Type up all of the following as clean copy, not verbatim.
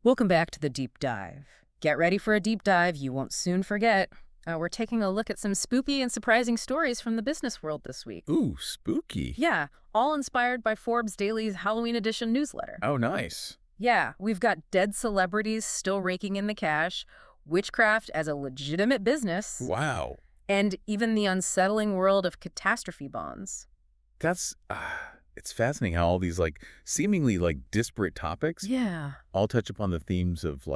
Welcome back to the deep dive. Get ready for a deep dive you won't soon forget. We're taking a look at some spooky and surprising stories from the business world this week. Ooh, spooky. Yeah, all inspired by Forbes Daily's Halloween edition newsletter. Oh, nice. Yeah, we've got dead celebrities still raking in the cash, witchcraft as a legitimate business, Wow. and even the unsettling world of catastrophe bonds. That's, it's fascinating how all these, seemingly, disparate topics Yeah. all touch upon the themes of,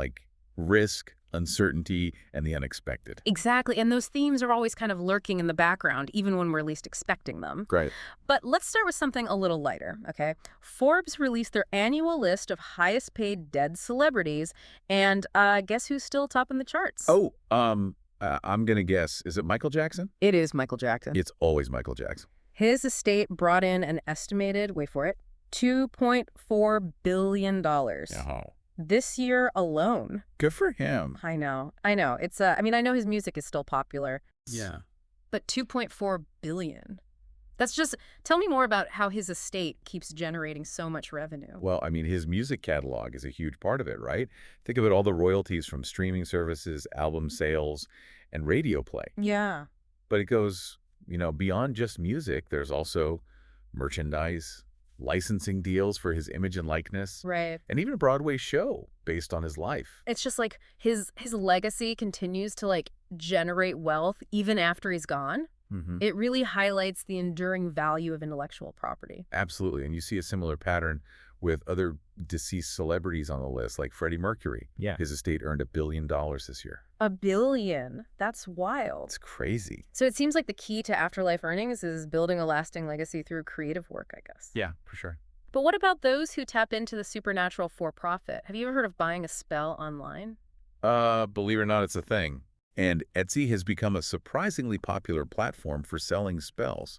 risk, uncertainty, and the unexpected. Exactly, and those themes are always kind of lurking in the background, even when we're least expecting them. Great. But let's start with something a little lighter, okay? Forbes released their annual list of highest paid dead celebrities, and guess who's still topping the charts? Oh, I'm going to guess. Is it Michael Jackson? It is Michael Jackson. It's always Michael Jackson. His estate brought in an estimated, wait for it, $2.4 billion. Oh. This year alone. Good for him. I know. It's, I know his music is still popular. Yeah. But $2.4 billion. That's just, tell me more about how his estate keeps generating so much revenue. Well, his music catalog is a huge part of it, right? Think of it, all the royalties from streaming services, album sales, and radio play. Yeah. But it goes, beyond just music. There's also merchandise, licensing deals for his image and likeness, Right. and even a Broadway show based on his life. It's just like his legacy continues to generate wealth even after he's gone. It really highlights the enduring value of intellectual property. Absolutely. And you see a similar pattern with other deceased celebrities on the list, like Freddie Mercury. Yeah. His estate earned $1 billion this year. $1 billion. That's wild. It's crazy. So it seems like the key to afterlife earnings is building a lasting legacy through creative work, I guess. Yeah, for sure. But what about those who tap into the supernatural for profit? Have you ever heard of buying a spell online? Believe it or not, it's a thing. And Etsy has become a surprisingly popular platform for selling spells.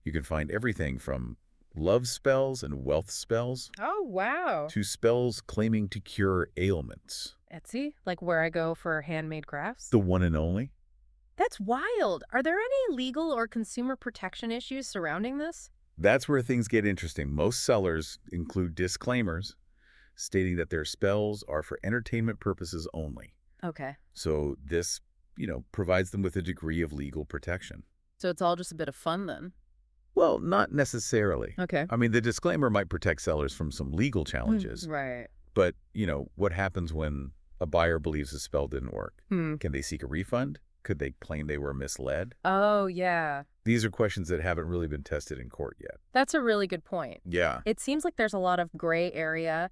You can find everything from love spells and wealth spells Oh, wow. to spells claiming to cure ailments. Etsy? Like where I go for handmade crafts? The one and only? That's wild. Are there any legal or consumer protection issues surrounding this? That's where things get interesting. Most sellers include disclaimers stating that their spells are for entertainment purposes only. Okay. So this, provides them with a degree of legal protection. So it's all just a bit of fun then? Well, not necessarily. Okay. The disclaimer might protect sellers from some legal challenges. Right. But, what happens when a buyer believes a spell didn't work? Hmm. Can they seek a refund? Could they claim they were misled? Oh, yeah. These are questions that haven't really been tested in court yet. That's a really good point. Yeah. It seems like there's a lot of gray area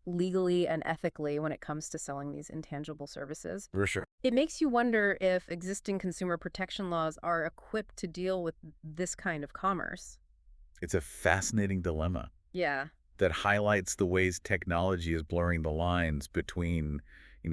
legally and ethically when it comes to selling these intangible services. For sure. It makes you wonder if existing consumer protection laws are equipped to deal with this kind of commerce. It's a fascinating dilemma Yeah. that highlights the ways technology is blurring the lines between,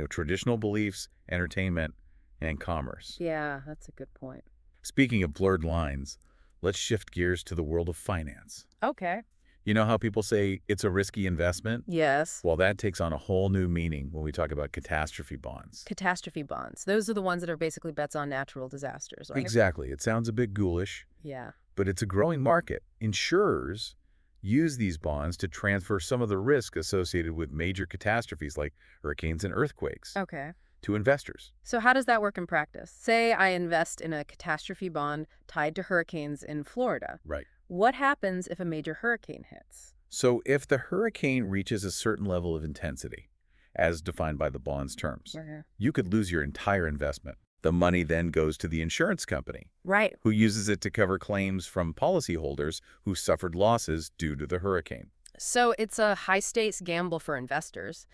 traditional beliefs, entertainment, and commerce. Yeah, that's a good point. Speaking of blurred lines, let's shift gears to the world of finance. Okay. You know how people say it's a risky investment? Yes. Well, that takes on a whole new meaning when we talk about catastrophe bonds. Catastrophe bonds. Those are the ones that are basically bets on natural disasters, right? Exactly. It sounds a bit ghoulish, Yeah. but it's a growing market. Insurers use these bonds to transfer some of the risk associated with major catastrophes like hurricanes and earthquakes Okay. to investors. So how does that work in practice? Say I invest in a catastrophe bond tied to hurricanes in Florida. Right. What happens if a major hurricane hits? So if the hurricane reaches a certain level of intensity, as defined by the bond's terms, you could lose your entire investment. The money then goes to the insurance company, Right. who uses it to cover claims from policyholders who suffered losses due to the hurricane. So it's a high-stakes gamble for investors,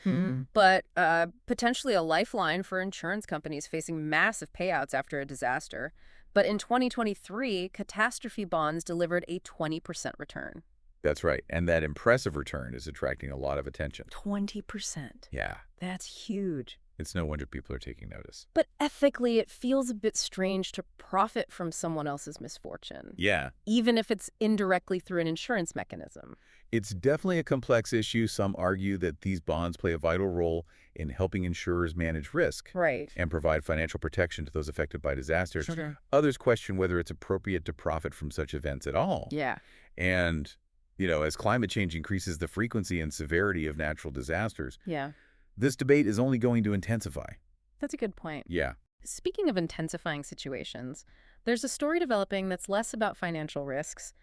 but potentially a lifeline for insurance companies facing massive payouts after a disaster. But in 2023, catastrophe bonds delivered a 20% return. That's right. And that impressive return is attracting a lot of attention. 20%. Yeah. That's huge. It's no wonder people are taking notice. But ethically, it feels a bit strange to profit from someone else's misfortune. Yeah. Even if it's indirectly through an insurance mechanism. It's definitely a complex issue. Some argue that these bonds play a vital role in helping insurers manage risk Right. and provide financial protection to those affected by disasters. Sure. Others question whether it's appropriate to profit from such events at all. Yeah. And, as climate change increases the frequency and severity of natural disasters, Yeah. this debate is only going to intensify. That's a good point. Yeah. Speaking of intensifying situations, there's a story developing that's less about financial risks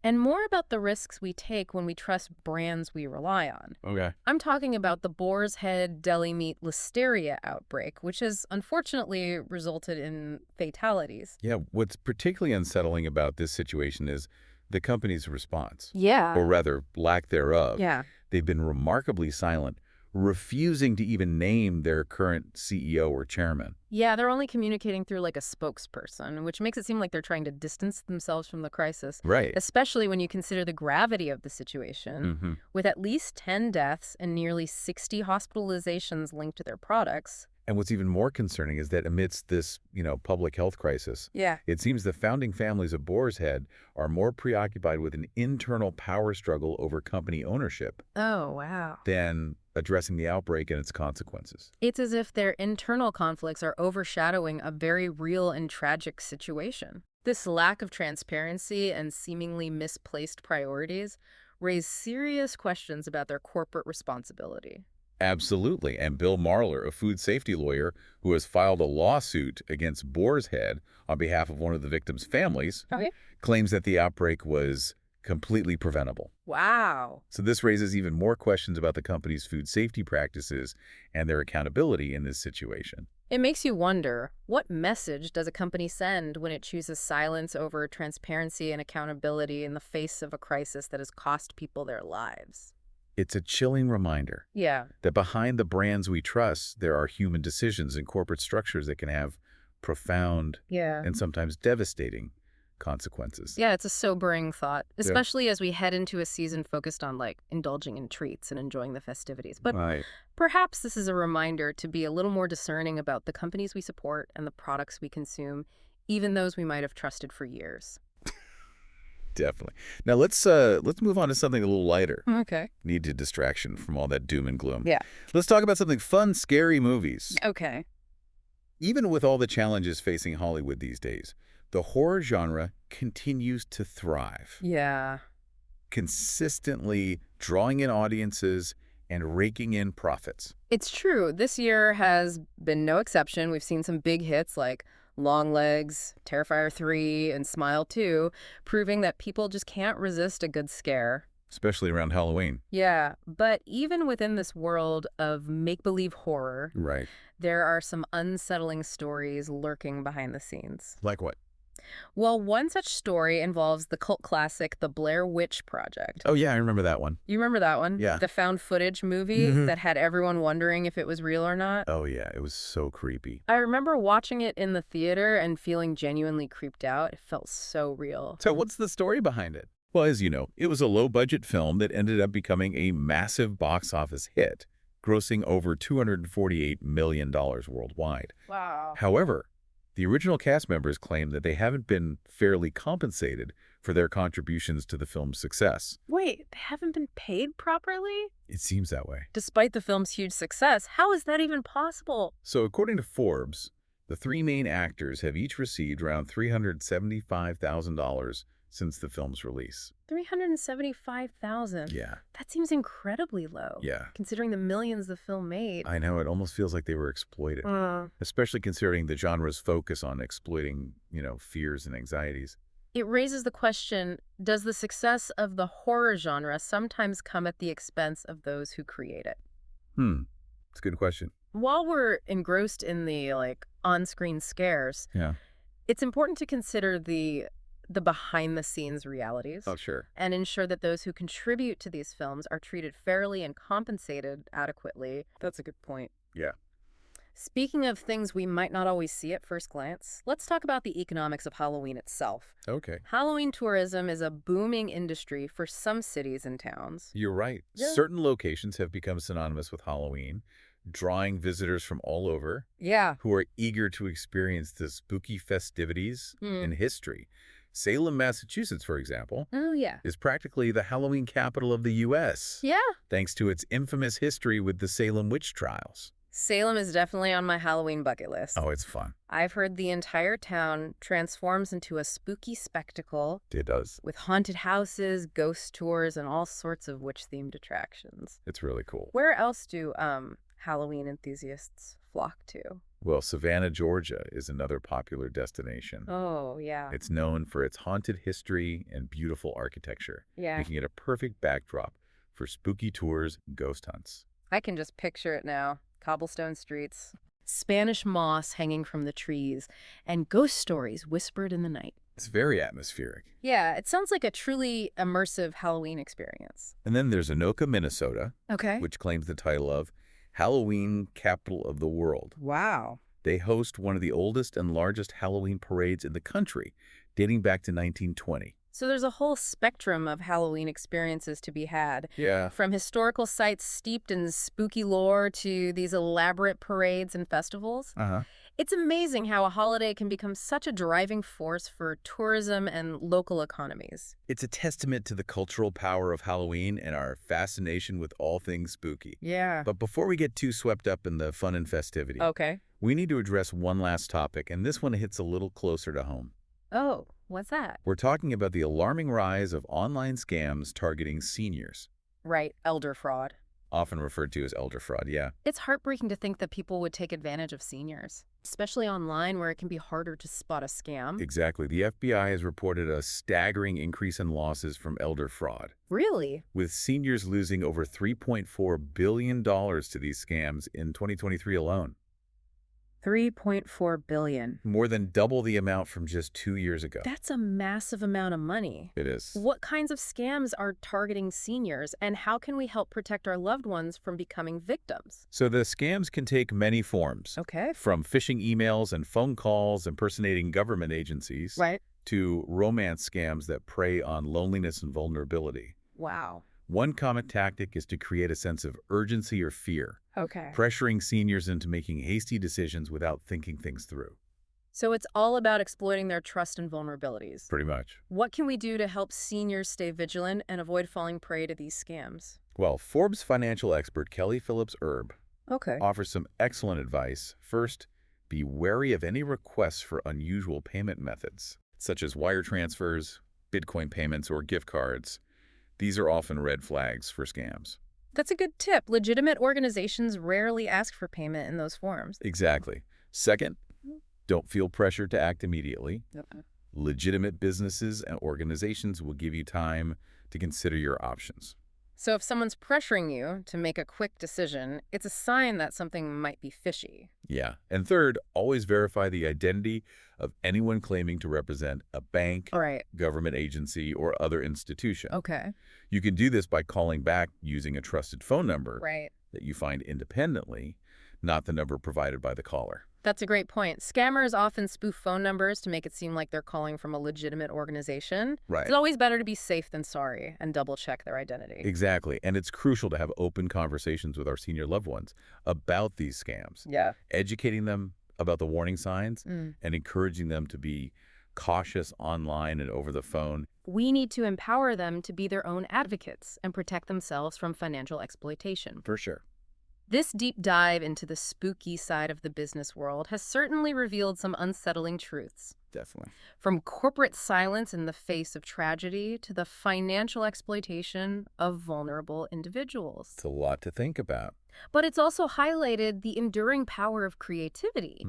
and more about the risks we take when we trust brands we rely on. Okay. I'm talking about the Boar's Head deli meat listeria outbreak, which has unfortunately resulted in fatalities. Yeah, what's particularly unsettling about this situation is the company's response, Yeah. or rather, lack thereof. Yeah. They've been remarkably silent, refusing to even name their current CEO or chairman. Yeah, they're only communicating through like a spokesperson, which makes it seem like they're trying to distance themselves from the crisis, Right. especially when you consider the gravity of the situation. Mm-hmm. With at least 10 deaths and nearly 60 hospitalizations linked to their products. And what's even more concerning is that amidst this, public health crisis, Yeah. it seems the founding families of Boar's Head are more preoccupied with an internal power struggle over company ownership Oh, wow. than addressing the outbreak and its consequences. It's as if their internal conflicts are overshadowing a very real and tragic situation. This lack of transparency and seemingly misplaced priorities raise serious questions about their corporate responsibility. Absolutely. And Bill Marler, a food safety lawyer who has filed a lawsuit against Boar's Head on behalf of one of the victims' families, Okay. claims that the outbreak was completely preventable. Wow. So this raises even more questions about the company's food safety practices and their accountability in this situation. It makes you wonder, what message does a company send when it chooses silence over transparency and accountability in the face of a crisis that has cost people their lives? It's a chilling reminder Yeah. that behind the brands we trust, there are human decisions and corporate structures that can have profound Yeah. and sometimes devastating consequences. Yeah, it's a sobering thought, especially as we head into a season focused on indulging in treats and enjoying the festivities. But Right. perhaps this is a reminder to be a little more discerning about the companies we support and the products we consume, even those we might have trusted for years. Definitely. Now let's move on to something a little lighter. Okay. Need a distraction from all that doom and gloom. Yeah. Let's talk about something fun, scary movies. Okay. Even with all the challenges facing Hollywood these days, the horror genre continues to thrive, Yeah. consistently drawing in audiences and raking in profits. It's true. This year has been no exception. We've seen some big hits like Longlegs, Terrifier 3, and Smile 2, proving that people just can't resist a good scare. Especially around Halloween. Yeah, but even within this world of make-believe horror, Right. there are some unsettling stories lurking behind the scenes. Like what? Well, one such story involves the cult classic The Blair Witch Project. Oh, yeah, I remember that one. You remember that one? Yeah. The found footage movie Mhm. that had everyone wondering if it was real or not? Oh, yeah, it was so creepy. I remember watching it in the theater and feeling genuinely creeped out. It felt so real. So what's the story behind it? Well, as you know, it was a low-budget film that ended up becoming a massive box office hit, grossing over $248 million worldwide. Wow. However, the original cast members claim that they haven't been fairly compensated for their contributions to the film's success. Wait, they haven't been paid properly? It seems that way. Despite the film's huge success, how is that even possible? So according to Forbes, the three main actors have each received around $375,000 since the film's release. $375,000. Yeah. That seems incredibly low. Yeah. Considering the millions the film made. I know, it almost feels like they were exploited, especially considering the genre's focus on exploiting, fears and anxieties. It raises the question, does the success of the horror genre sometimes come at the expense of those who create it? It's a good question. While we're engrossed in the on-screen scares, Yeah. it's important to consider the behind-the-scenes realities. Oh, sure. And ensure that those who contribute to these films are treated fairly and compensated adequately. That's a good point. Yeah. Speaking of things we might not always see at first glance, let's talk about the economics of Halloween itself. Okay. Halloween tourism is a booming industry for some cities and towns. You're right. Yeah. Certain locations have become synonymous with Halloween, drawing visitors from all over Yeah. who are eager to experience the spooky festivities and history. Salem, Massachusetts, for example, Oh, yeah. is practically the Halloween capital of the U.S., Yeah. thanks to its infamous history with the Salem witch trials. Salem is definitely on my Halloween bucket list. Oh, it's fun. I've heard the entire town transforms into a spooky spectacle It does. with haunted houses, ghost tours, and all sorts of witch-themed attractions. It's really cool. Where else do Halloween enthusiasts flock to? Well, Savannah, Georgia is another popular destination. Oh, yeah. It's known for its haunted history and beautiful architecture, Yeah. making it a perfect backdrop for spooky tours and ghost hunts. I can just picture it now. Cobblestone streets, Spanish moss hanging from the trees, and ghost stories whispered in the night. It's very atmospheric. Yeah, it sounds like a truly immersive Halloween experience. And then there's Anoka, Minnesota, Okay. which claims the title of Halloween Capital of the World. Wow. They host one of the oldest and largest Halloween parades in the country, dating back to 1920. So there's a whole spectrum of Halloween experiences to be had. Yeah. From historical sites steeped in spooky lore to these elaborate parades and festivals. Uh-huh. It's amazing how a holiday can become such a driving force for tourism and local economies. It's a testament to the cultural power of Halloween and our fascination with all things spooky. Yeah. But before we get too swept up in the fun and festivity, Okay. we need to address one last topic, and this one hits a little closer to home. Oh, what's that? We're talking about the alarming rise of online scams targeting seniors, Right, elder fraud. often referred to as elder fraud, yeah. It's heartbreaking to think that people would take advantage of seniors, especially online where it can be harder to spot a scam. Exactly. The FBI has reported a staggering increase in losses from elder fraud, Really? with seniors losing over $3.4 billion to these scams in 2023 alone. 3.4 billion. More than double the amount from just 2 years ago. That's a massive amount of money. It is. What kinds of scams are targeting seniors, and how can we help protect our loved ones from becoming victims? So the scams can take many forms, Okay. from phishing emails and phone calls impersonating government agencies Right. to romance scams that prey on loneliness and vulnerability. Wow. One common tactic is to create a sense of urgency or fear, Okay. pressuring seniors into making hasty decisions without thinking things through. So it's all about exploiting their trust and vulnerabilities. Pretty much. What can we do to help seniors stay vigilant and avoid falling prey to these scams? Well, Forbes financial expert Kelly Phillips Erb Okay. offers some excellent advice. First, be wary of any requests for unusual payment methods, such as wire transfers, Bitcoin payments, or gift cards. These are often red flags for scams. That's a good tip. Legitimate organizations rarely ask for payment in those forms. Exactly. Second, don't feel pressure to act immediately. Okay. Legitimate businesses and organizations will give you time to consider your options. So if someone's pressuring you to make a quick decision, it's a sign that something might be fishy. Yeah. And third, always verify the identity of anyone claiming to represent a bank, All right. government agency, or other institution. Okay. You can do this by calling back using a trusted phone number Right. that you find independently, not the number provided by the caller. That's a great point. Scammers often spoof phone numbers to make it seem like they're calling from a legitimate organization. Right. It's always better to be safe than sorry and double check their identity. Exactly. And it's crucial to have open conversations with our senior loved ones about these scams, Yeah. educating them about the warning signs Mm. and encouraging them to be cautious online and over the phone. We need to empower them to be their own advocates and protect themselves from financial exploitation. For sure. This deep dive into the spooky side of the business world has certainly revealed some unsettling truths. Definitely. From corporate silence in the face of tragedy to the financial exploitation of vulnerable individuals. It's a lot to think about. But it's also highlighted the enduring power of creativity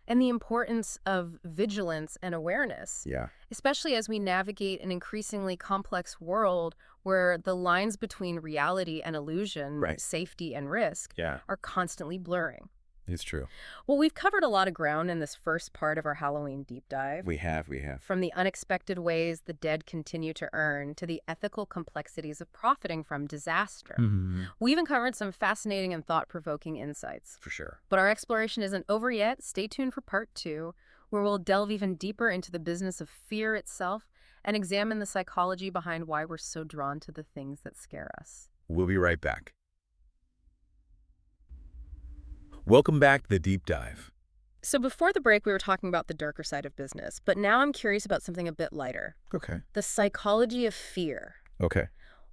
and the importance of vigilance and awareness, Yeah. especially as we navigate an increasingly complex world where the lines between reality and illusion, Right. safety and risk, Yeah. are constantly blurring. It's true. Well, we've covered a lot of ground in this first part of our Halloween deep dive. We have. From the unexpected ways the dead continue to earn to the ethical complexities of profiting from disaster. We even covered some fascinating and thought-provoking insights. For sure. But our exploration isn't over yet. Stay tuned for part 2, where we'll delve even deeper into the business of fear itself and examine the psychology behind why we're so drawn to the things that scare us. We'll be right back. Welcome back to the Deep Dive. So before the break, we were talking about the darker side of business, but now I'm curious about something a bit lighter. Okay. The psychology of fear. Okay.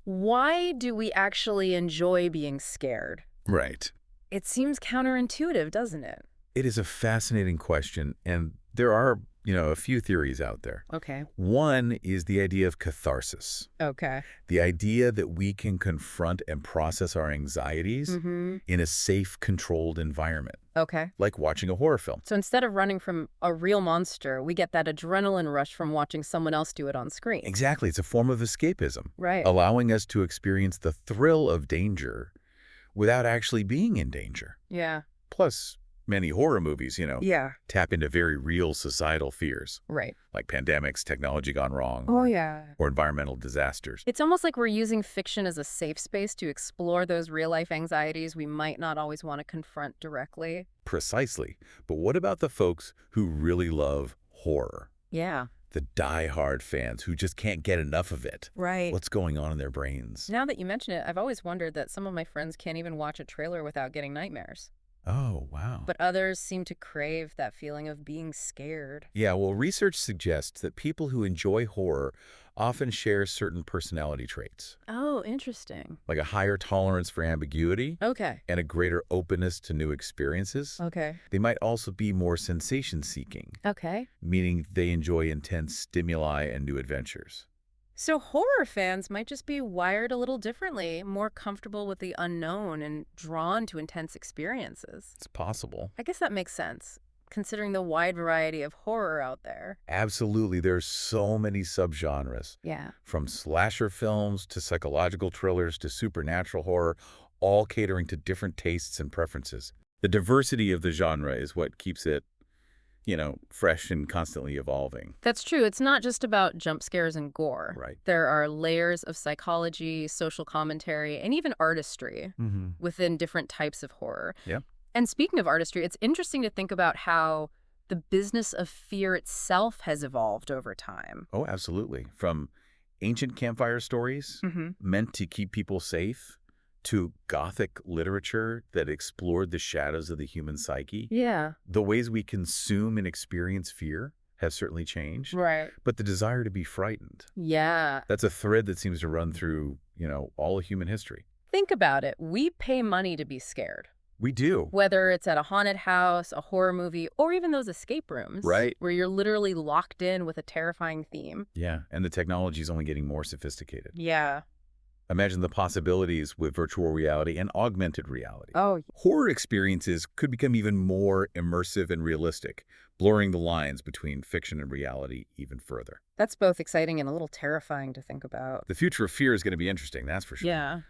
Why do we actually enjoy being scared? Right. It seems counterintuitive, doesn't it? It is a fascinating question, and there are A few theories out there. Okay. One is the idea of catharsis, Okay. the idea that we can confront and process our anxieties Mm-hmm. in a safe, controlled environment, Okay. like watching a horror film. So instead of running from a real monster, we get that adrenaline rush from watching someone else do it on screen. Exactly. It's a form of escapism, Right. allowing us to experience the thrill of danger without actually being in danger. Yeah. Plus, many horror movies, Yeah. tap into very real societal fears, Right. like pandemics, technology gone wrong, Oh, yeah. or environmental disasters. It's almost like we're using fiction as a safe space to explore those real-life anxieties we might not always want to confront directly. Precisely. But what about the folks who really love horror? Yeah. The die-hard fans who just can't get enough of it. Right. What's going on in their brains? Now that you mention it, I've always wondered that some of my friends can't even watch a trailer without getting nightmares. Oh, wow. But others seem to crave that feeling of being scared. Yeah, well, research suggests that people who enjoy horror often share certain personality traits, Oh, interesting. like a higher tolerance for ambiguity Okay. and a greater openness to new experiences. Okay. They might also be more sensation-seeking, Okay. meaning they enjoy intense stimuli and new adventures. So horror fans might just be wired a little differently, more comfortable with the unknown and drawn to intense experiences. It's possible. I guess that makes sense, considering the wide variety of horror out there. Absolutely, there's so many subgenres, Yeah. from slasher films to psychological thrillers to supernatural horror, all catering to different tastes and preferences. The diversity of the genre is what keeps it, fresh and constantly evolving. That's true. It's not just about jump scares and gore. Right. There are layers of psychology, social commentary, and even artistry Mm-hmm. within different types of horror. Yeah. And speaking of artistry, it's interesting to think about how the business of fear itself has evolved over time. Oh, absolutely. From ancient campfire stories Mm-hmm. meant to keep people safe to Gothic literature that explored the shadows of the human psyche. Yeah. The ways we consume and experience fear have certainly changed, Right. but the desire to be frightened, Yeah. that's a thread that seems to run through, all of human history. Think about it. We pay money to be scared. We do. Whether it's at a haunted house, a horror movie, or even those escape rooms. Right. Where you're literally locked in with a terrifying theme. Yeah, and the technology is only getting more sophisticated. Yeah. Imagine the possibilities with virtual reality and augmented reality. Oh, Horror experiences could become even more immersive and realistic, blurring the lines between fiction and reality even further. that's both exciting and a little terrifying to think about. The future of fear is going to be interesting, that's for sure. Yeah.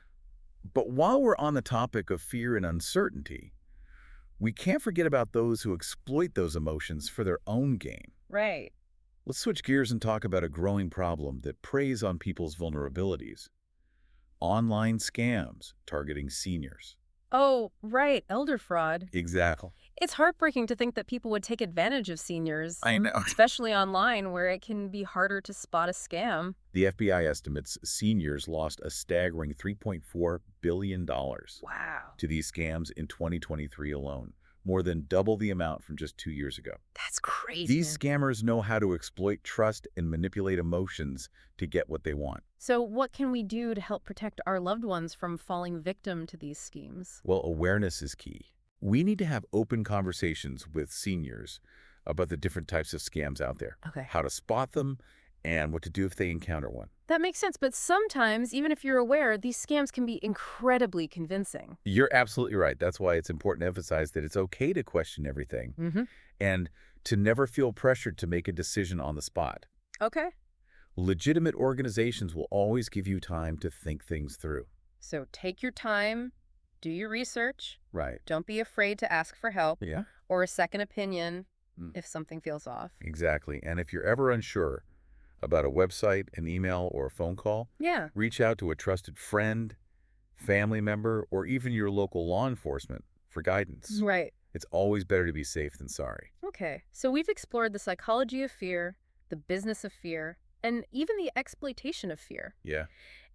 But while we're on the topic of fear and uncertainty, we can't forget about those who exploit those emotions for their own gain. Right. Let's switch gears and talk about a growing problem that preys on people's vulnerabilities. Online scams targeting seniors. Oh, right. Elder fraud. Exactly. It's heartbreaking to think that people would take advantage of seniors, I know. especially online where it can be harder to spot a scam. The FBI estimates seniors lost a staggering $3.4 billion Wow. to these scams in 2023 alone, more than double the amount from just 2 years ago. That's crazy. These scammers know how to exploit trust and manipulate emotions to get what they want. So what can we do to help protect our loved ones from falling victim to these schemes? Well, awareness is key. We need to have open conversations with seniors about the different types of scams out there, Okay. how to spot them, and what to do if they encounter one. That makes sense, but sometimes, even if you're aware, these scams can be incredibly convincing. You're absolutely right. That's why it's important to emphasize that it's okay to question everything Mm-hmm. and to never feel pressured to make a decision on the spot. Okay. Legitimate organizations will always give you time to think things through. So take your time, do your research, Right. don't be afraid to ask for help Yeah. or a second opinion Mm. if something feels off. Exactly. And if you're ever unsure about a website, an email, or a phone call, Yeah. reach out to a trusted friend, family member, or even your local law enforcement for guidance. Right. It's always better to be safe than sorry. Okay. So we've explored the psychology of fear, the business of fear, and even the exploitation of fear. Yeah.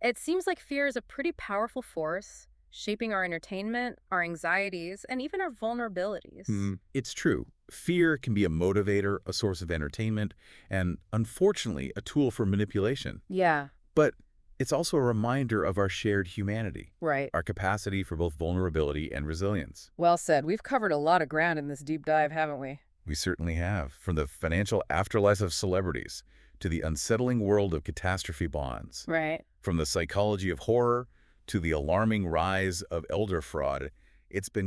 It seems like fear is a pretty powerful force, shaping our entertainment, our anxieties, and even our vulnerabilities. It's true. Fear can be a motivator, a source of entertainment, and unfortunately, a tool for manipulation. Yeah. But it's also a reminder of our shared humanity, Right. our capacity for both vulnerability and resilience. Well said. We've covered a lot of ground in this deep dive, haven't we? We certainly have. From the financial afterlife of celebrities to the unsettling world of catastrophe bonds. Right. From the psychology of horror to the alarming rise of elder fraud, it's been